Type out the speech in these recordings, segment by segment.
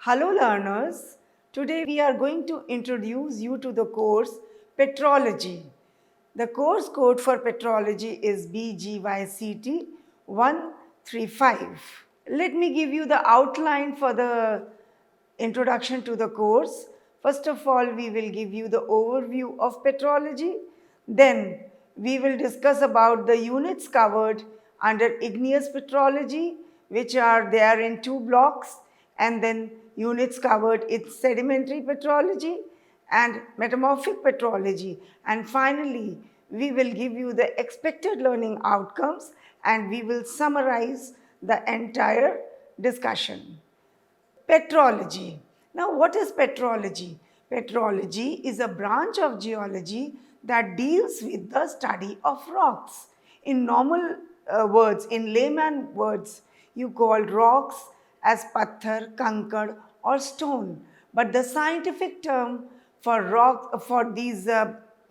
Hello learners, today we are going to introduce you to the course Petrology. The course code for Petrology is BGYCT 135. Let me give you the outline for the introduction to the course. First of all, we will give you the overview of petrology. Then we will discuss about the units covered under igneous petrology, which are there in two blocks, and then units covered in sedimentary petrology and metamorphic petrology. And finally, we will give you the expected learning outcomes and we will summarize the entire discussion. Petrology. Now, what is petrology? Petrology is a branch of geology that deals with the study of rocks. In normal words, in layman words, you call rocks as patthar, kankad, or stone. But the scientific term for rock for these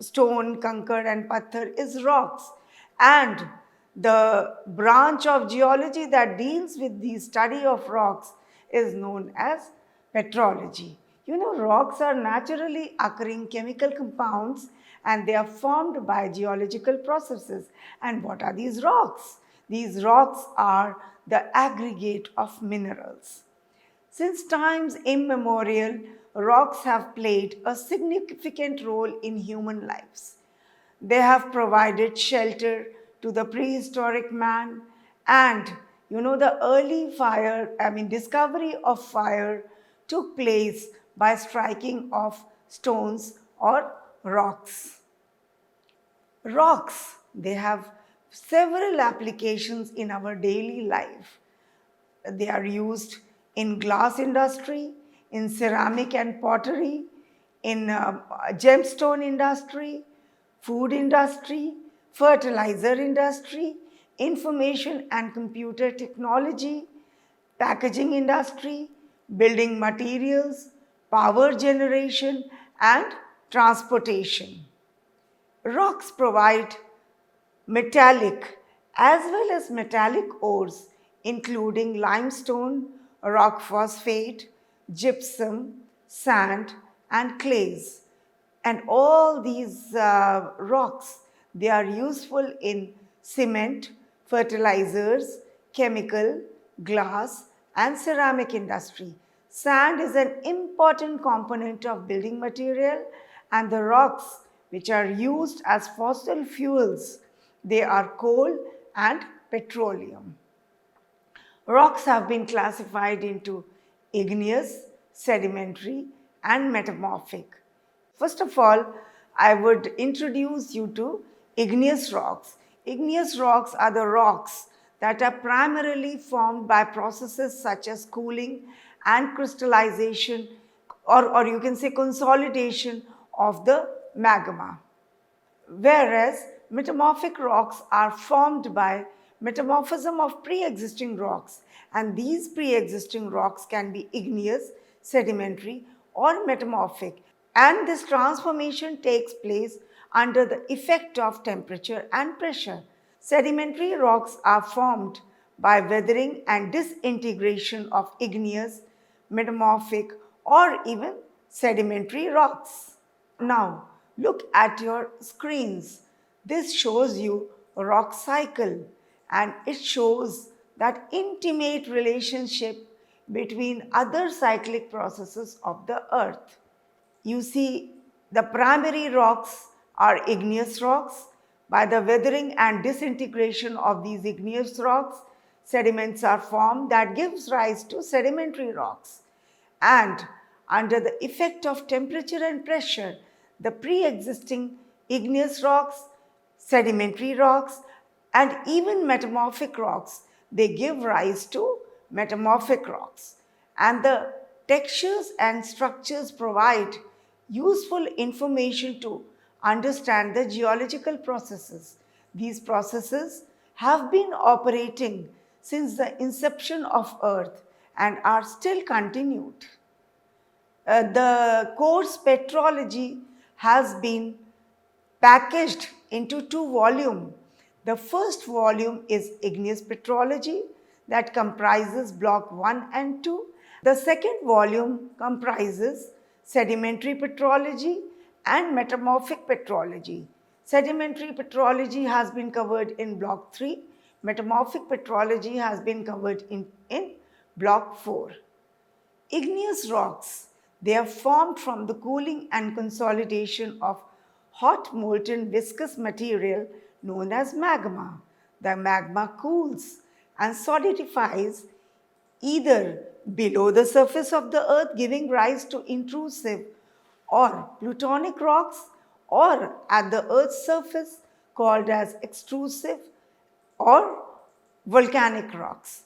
stone, kankad, and patthar is rocks. And the branch of geology that deals with the study of rocks is known as petrology. You know, rocks are naturally occurring chemical compounds and they are formed by geological processes. And what are these rocks? These rocks are the aggregate of minerals. Since times immemorial, rocks have played a significant role in human lives. They have provided shelter to the prehistoric man and the early discovery of fire took place by striking of stones or rocks. Rocks, they have several applications in our daily life. They are used in glass industry, in ceramic and pottery, in gemstone industry, food industry, fertilizer industry, information and computer technology, packaging industry, building materials, power generation, and transportation. Rocks provide metallic as well as metallic ores, including limestone, rock phosphate, gypsum, sand, and clays. And all these rocks, they are useful in cement, fertilizers, chemical, glass, and ceramic industry. Sand is an important component of building material, and the rocks which are used as fossil fuels, they are coal and petroleum. Rocks have been classified into igneous, sedimentary, and metamorphic. First of all, I would introduce you to igneous rocks. Igneous rocks are the rocks that are primarily formed by processes such as cooling and crystallization, or you can say consolidation of the magma. Whereas metamorphic rocks are formed by metamorphism of pre-existing rocks, and these pre-existing rocks can be igneous, sedimentary, or metamorphic, and this transformation takes place under the effect of temperature and pressure. Sedimentary rocks are formed by weathering and disintegration of igneous, metamorphic, or even sedimentary rocks. Now, look at your screens. This shows you a rock cycle and it shows that intimate relationship between other cyclic processes of the earth. You see, the primary rocks are igneous rocks. By the weathering and disintegration of these igneous rocks, sediments are formed that gives rise to sedimentary rocks. And under the effect of temperature and pressure, the pre-existing igneous rocks, sedimentary rocks, and even metamorphic rocks, they give rise to metamorphic rocks. And the textures and structures provide useful information to understand the geological processes. These processes have been operating since the inception of Earth and are still continued. The course Petrology has been packaged into two volumes. The first volume is Igneous Petrology that comprises block 1 and 2, The second volume comprises sedimentary petrology and metamorphic petrology. Sedimentary petrology has been covered in block 3. Metamorphic petrology has been covered in block 4. Igneous rocks, they are formed from the cooling and consolidation of hot molten viscous material known as magma. The magma cools and solidifies either below the surface of the earth, giving rise to intrusive or plutonic rocks, or at the earth's surface called as extrusive or volcanic rocks.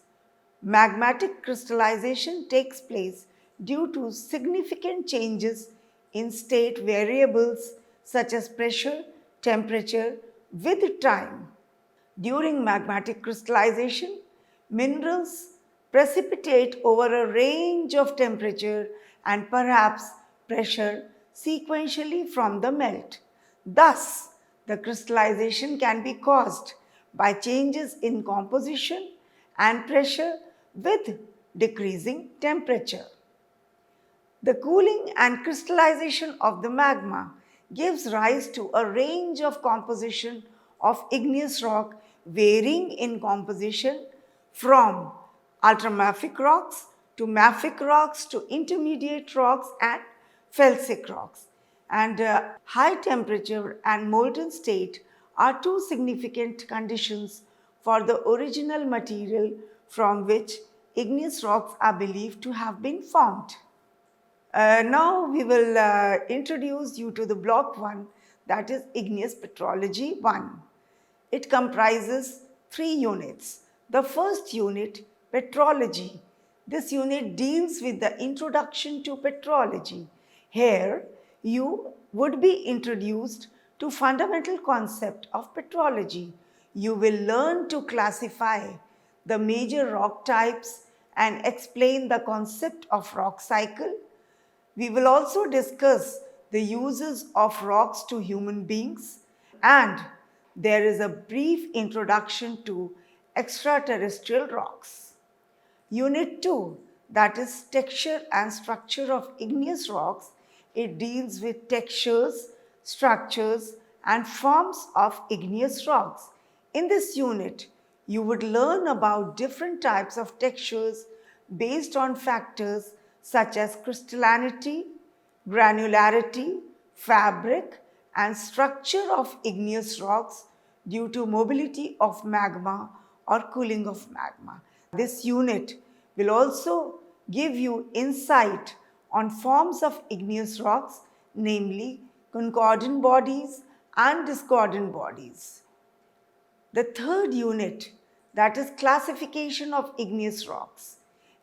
Magmatic crystallization takes place due to significant changes in state variables such as pressure, temperature with time. During magmatic crystallization, minerals precipitate over a range of temperature and perhaps pressure sequentially from the melt. Thus, the crystallization can be caused by changes in composition and pressure with decreasing temperature. The cooling and crystallization of the magma gives rise to a range of composition of igneous rock varying in composition from ultramafic rocks to mafic rocks to intermediate rocks and felsic rocks. And high temperature and molten state are two significant conditions for the original material from which igneous rocks are believed to have been formed. Now we will introduce you to the block 1, that is Igneous Petrology 1. It comprises 3 units. The first unit, Petrology. This unit deals with the introduction to petrology. Here you would be introduced to fundamental concept of petrology. You will learn to classify the major rock types and explain the concept of rock cycle. We will also discuss the uses of rocks to human beings, and there is a brief introduction to extraterrestrial rocks. Unit 2, that is texture and structure of igneous rocks. It deals with textures, structures and forms of igneous rocks. In this unit, you would learn about different types of textures based on factors such as crystallinity, granularity, fabric, and structure of igneous rocks due to mobility of magma or cooling of magma. This unit will also give you insight on forms of igneous rocks, namely concordant bodies and discordant bodies. The third unit, that is classification of igneous rocks.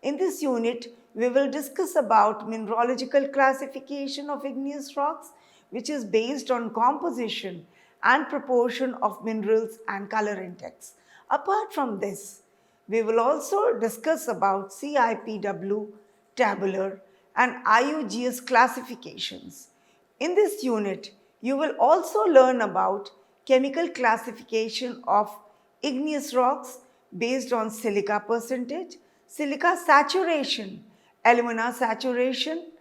In this unit, we will discuss about mineralogical classification of igneous rocks, which is based on composition and proportion of minerals and color index. Apart from this, we will also discuss about CIPW, tabular and IUGS classifications. In this unit, you will also learn about chemical classification of igneous rocks based on silica percentage, silica saturation, alumina saturation,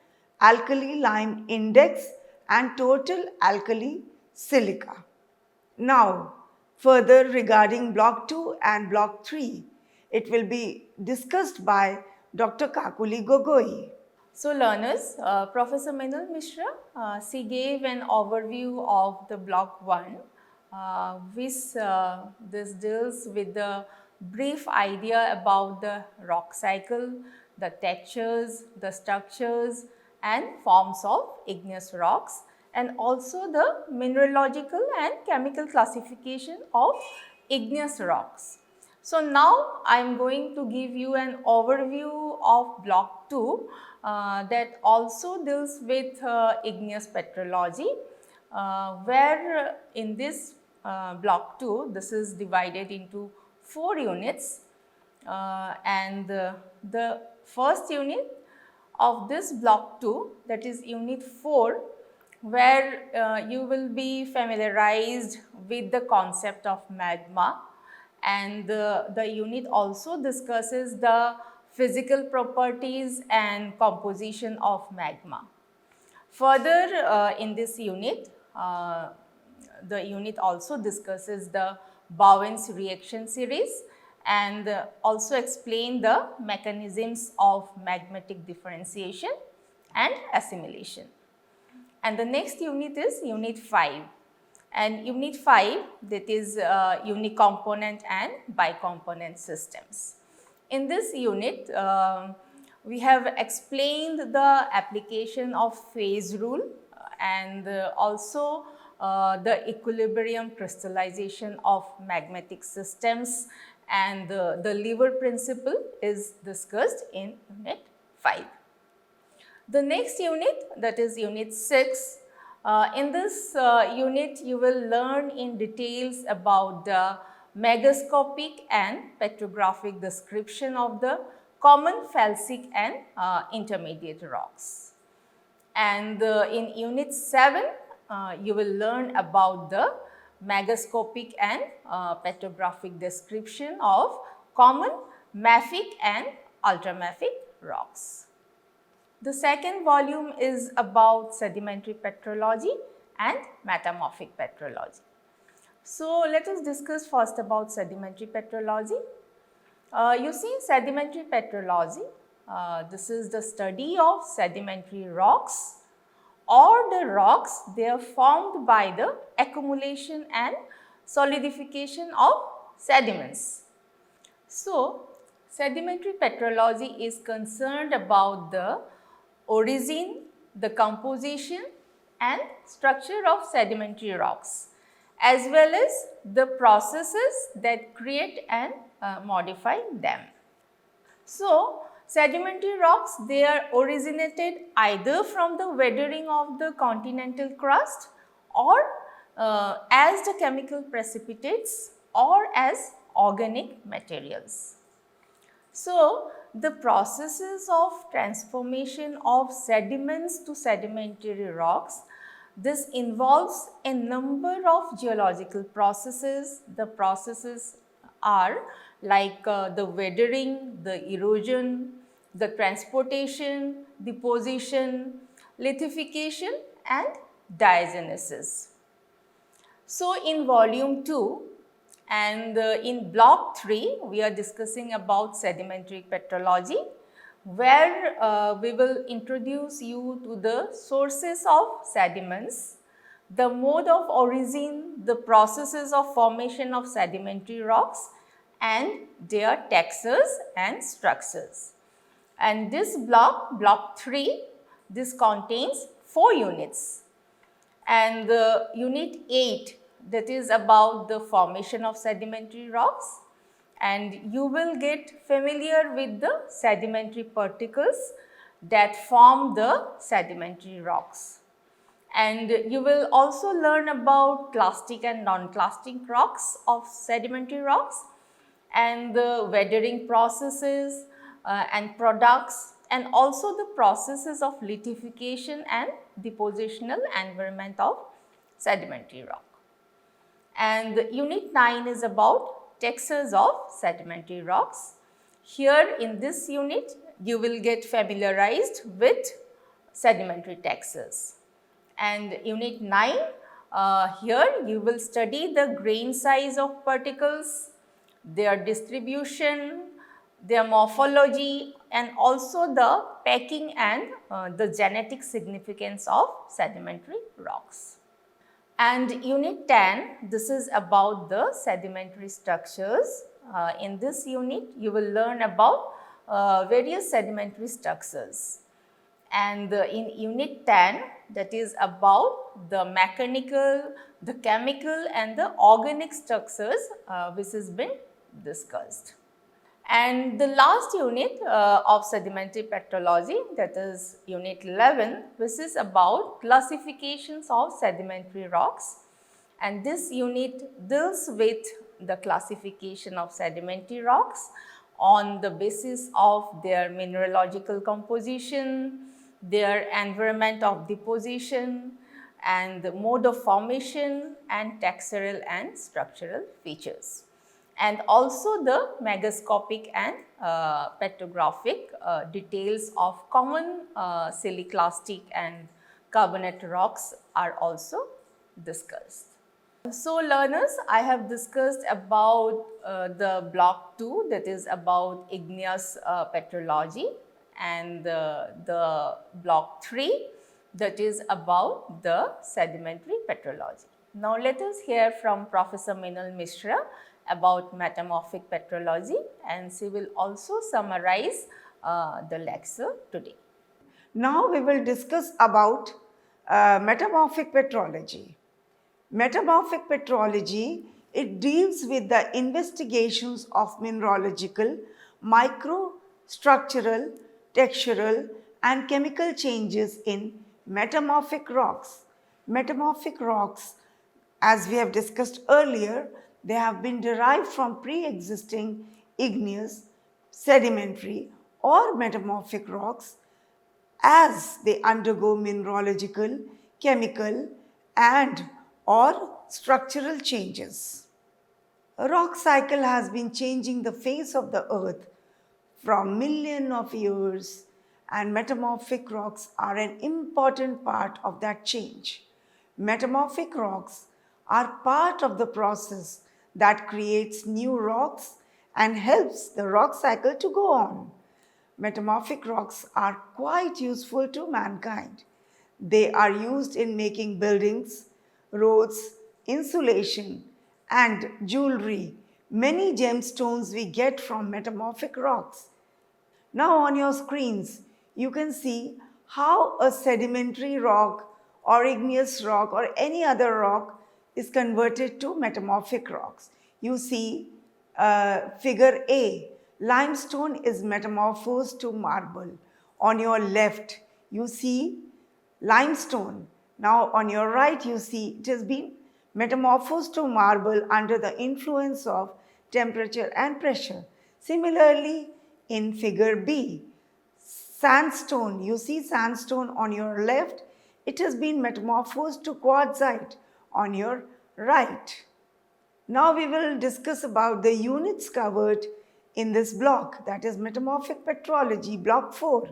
alkali lime index and total alkali silica. Now, further regarding block 2 and block 3, it will be discussed by Dr. Kakuli Gogoi. So learners, Professor Minal Mishra, she gave an overview of the block 1, which this deals with the brief idea about the rock cycle, the textures, the structures and forms of igneous rocks, and also the mineralogical and chemical classification of igneous rocks. So now I am going to give you an overview of block 2 that also deals with igneous petrology, where in this block 2, this is divided into 4 units, and the first unit of this block 2, that is unit 4, where you will be familiarized with the concept of magma, and the unit also discusses the physical properties and composition of magma. Further, in this unit, the unit also discusses the Bowen's reaction series and also explain the mechanisms of magmatic differentiation and assimilation. And the next unit is Unit 5. And Unit 5, that is unicomponent and bicomponent systems. In this unit, we have explained the application of phase rule and also the equilibrium crystallization of magmatic systems, and the lever principle is discussed in Unit 5. The next unit, that is Unit 6, in this unit you will learn in details about the megascopic and petrographic description of the common felsic and intermediate rocks. And in Unit 7, you will learn about the megascopic and petrographic description of common mafic and ultramafic rocks. The second volume is about sedimentary petrology and metamorphic petrology. So, let us discuss first about sedimentary petrology. You see, sedimentary petrology, this is the study of sedimentary rocks or the rocks they are formed by the accumulation and solidification of sediments. So, sedimentary petrology is concerned about the origin, the composition and structure of sedimentary rocks, as well as the processes that create and modify them. So, sedimentary rocks, they are originated either from the weathering of the continental crust or as the chemical precipitates or as organic materials. So, the processes of transformation of sediments to sedimentary rocks, this involves a number of geological processes. The processes are like the weathering, the erosion, the transportation, deposition, lithification and diagenesis. So, in volume 2, and in block 3, we are discussing about sedimentary petrology, where we will introduce you to the sources of sediments, the mode of origin, the processes of formation of sedimentary rocks and their textures and structures. And this block, block 3, this contains 4 units. And unit 8, that is about the formation of sedimentary rocks, and you will get familiar with the sedimentary particles that form the sedimentary rocks. And you will also learn about clastic and non-clastic rocks of sedimentary rocks and the weathering processes and products, and also the processes of lithification and depositional environment of sedimentary rock. And unit 9 is about textures of sedimentary rocks. Here in this unit, you will get familiarized with sedimentary textures. And unit 9, here you will study the grain size of particles, their distribution, their morphology, and also the packing and the genetic significance of sedimentary rocks. And unit 10, this is about the sedimentary structures. In this unit, you will learn about various sedimentary structures. And in unit 10, that is about the mechanical, the chemical and the organic structures which has been discussed. And the last unit of sedimentary petrology, that is unit 11, which is about classifications of sedimentary rocks. And this unit deals with the classification of sedimentary rocks on the basis of their mineralogical composition, their environment of deposition, and the mode of formation and textural and structural features. and also the megascopic and petrographic details of common siliclastic and carbonate rocks are also discussed. So learners, I have discussed about the block 2, that is about igneous petrology, and the block 3, that is about the sedimentary petrology. Now let us hear from Professor Meenal Mishra about metamorphic petrology, and she will also summarize the lecture today. Now we will discuss about metamorphic petrology. Metamorphic petrology, it deals with the investigations of mineralogical, microstructural, textural and chemical changes in metamorphic rocks. Metamorphic rocks, as we have discussed earlier, they have been derived from pre-existing igneous, sedimentary or metamorphic rocks as they undergo mineralogical, chemical and or structural changes. A rock cycle has been changing the face of the earth from millions of years, and metamorphic rocks are an important part of that change. Metamorphic rocks are part of the process that creates new rocks and helps the rock cycle to go on. Metamorphic rocks are quite useful to mankind. They are used in making buildings, roads, insulation, and jewelry. Many gemstones we get from metamorphic rocks. Now on your screens, you can see how a sedimentary rock or igneous rock or any other rock is converted to metamorphic rocks. You see figure A, limestone is metamorphosed to marble. On your left, you see limestone. Now on your right, you see it has been metamorphosed to marble under the influence of temperature and pressure. Similarly, in figure B, sandstone, you see sandstone on your left, it has been metamorphosed to quartzite on your right. Now we will discuss about the units covered in this block, that is metamorphic petrology, block 4.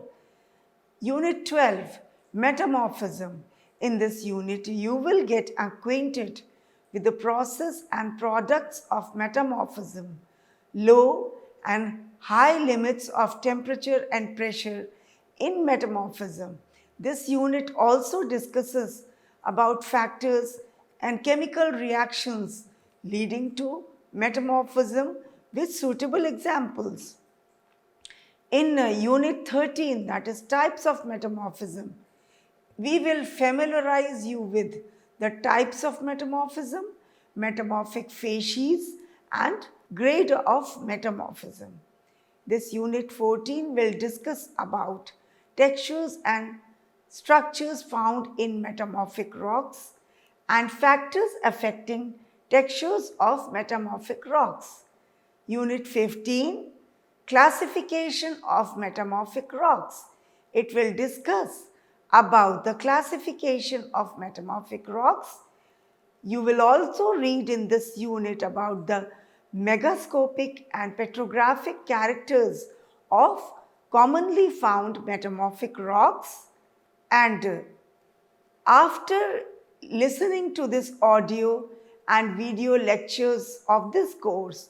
Unit 12, metamorphism. In this unit, you will get acquainted with the process and products of metamorphism, low and high limits of temperature and pressure in metamorphism. This unit also discusses about factors and chemical reactions leading to metamorphism with suitable examples. In Unit 13, that is types of metamorphism, we will familiarize you with the types of metamorphism, metamorphic facies and grade of metamorphism. This Unit 14 will discuss about textures and structures found in metamorphic rocks and factors affecting textures of metamorphic rocks. Unit 15, classification of metamorphic rocks. It will discuss about the classification of metamorphic rocks. You will also read in this unit about the megascopic and petrographic characters of commonly found metamorphic rocks. And after listening to this audio and video lectures of this course,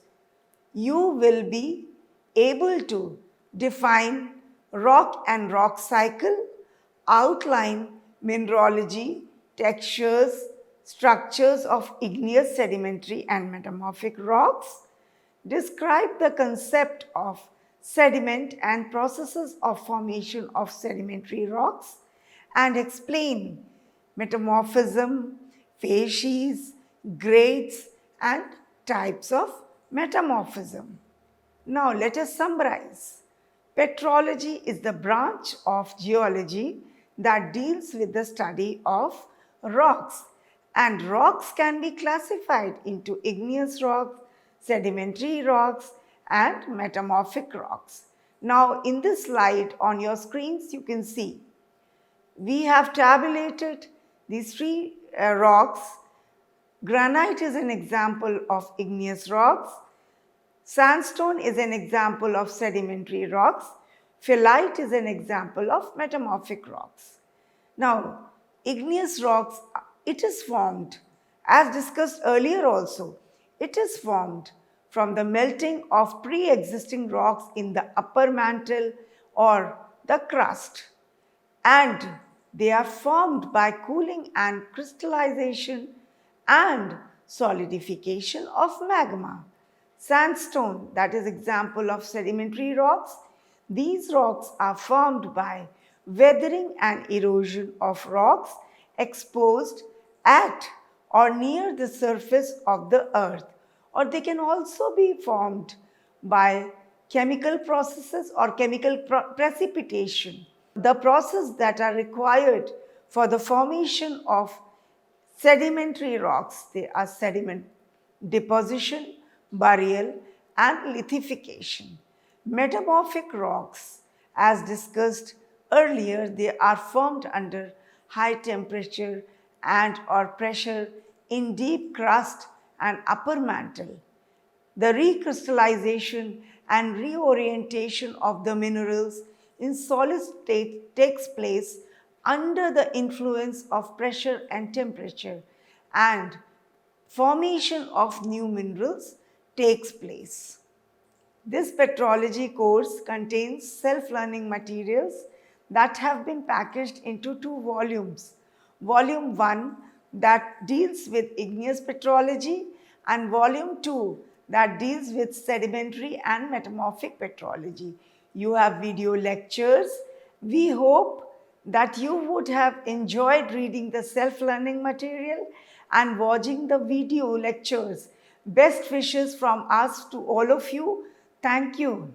you will be able to define rock and rock cycle, outline mineralogy, textures, structures of igneous, sedimentary and metamorphic rocks, describe the concept of sediment and processes of formation of sedimentary rocks, and explain metamorphism, facies, grades and types of metamorphism. Now let us summarize. Petrology is the branch of geology that deals with the study of rocks, and rocks can be classified into igneous rocks, sedimentary rocks and metamorphic rocks. Now in this slide on your screens you can see we have tabulated these three rocks. Granite is an example of igneous rocks. Sandstone is an example of sedimentary rocks. Phyllite is an example of metamorphic rocks. Now, igneous rocks, it is formed, as discussed earlier also, it is formed from the melting of pre-existing rocks in the upper mantle or the crust, and they are formed by cooling and crystallization and solidification of magma. Sandstone, that is example of sedimentary rocks. These rocks are formed by weathering and erosion of rocks exposed at or near the surface of the earth, or they can also be formed by chemical processes or chemical precipitation. The process that are required for the formation of sedimentary rocks, they are sediment deposition, burial, and lithification. Metamorphic rocks, as discussed earlier, they are formed under high temperature and or pressure in deep crust and upper mantle. The recrystallization and reorientation of the minerals in solid state takes place under the influence of pressure and temperature, and formation of new minerals takes place. This petrology course contains self-learning materials that have been packaged into 2 volumes. Volume 1 that deals with igneous petrology, and Volume 2 that deals with sedimentary and metamorphic petrology. You have video lectures. We hope that you would have enjoyed reading the self-learning material and watching the video lectures. Best wishes from us to all of you. Thank you.